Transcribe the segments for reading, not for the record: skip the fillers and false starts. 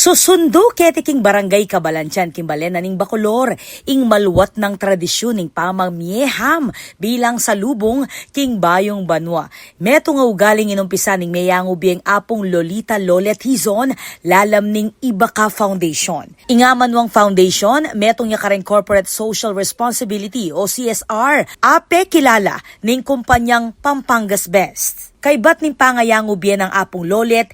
Susundo kete king barangay Kabalansyan Kimbalen naning Bacolor ing maluwat ng tradisyon ning pamamiyeham bilang salubong king Bayong Banwa. Meto nga ugaling inumpisa ning Mayango Bieng Apong Lolita Lolet Hizon lalam ning Ibaka Foundation. Ingamanwang foundation metong nya kareng corporate social responsibility o CSR ape kilala ning kumpanyang Pampangas Best. Kaybat ning pangayango bien ang Apong Lolet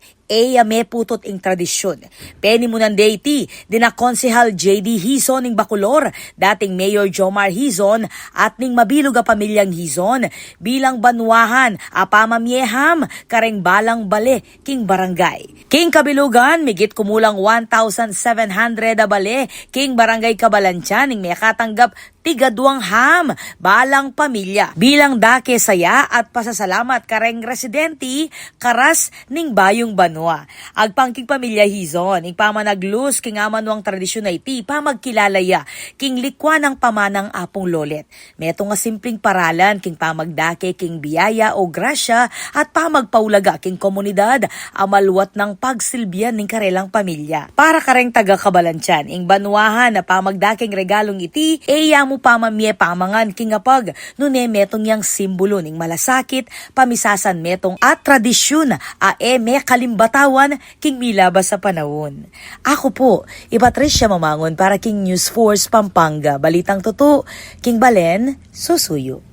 may putot ing tradisyon. Penny munan deiti, dinakonsehal J.D. Hizon ning Bacolor, dating Mayor Jomar Hizon at ning mabilog a pamilyang Hizon bilang banwahan apamamieham kareng balang bale king barangay. King kabilugan, migit kumulang 1,700 a bale king barangay Kabalansyan ning may katanggap tigaduang ham balang pamilya. Bilang dake saya at pasasalamat kareng residenti karas ning Bayong Banwa. Agpangking pamilya Hizon, ing pamanaglus king amanwang tradisyon na iti pamagkilalaya king likwa ng pamanang Apong Lolet. Meto nga simpleng paralan king pamagdake king biyaya o grasya at pamagpaulaga king komunidad amalwat ng pagsilbihan ning karelang pamilya. Para kareng taga Kabalansyan, ing banwahan na pamagdaking regalong iti mo pamamie pamangan king apag nune metong yang simbolo ning malasakit pamisasan metong at tradisyon me kalimbatawan king milabas sa panahon. Ako po, Patricia Mamangon para king News Force Pampanga. Balitang totoo, king Balen, susuyo.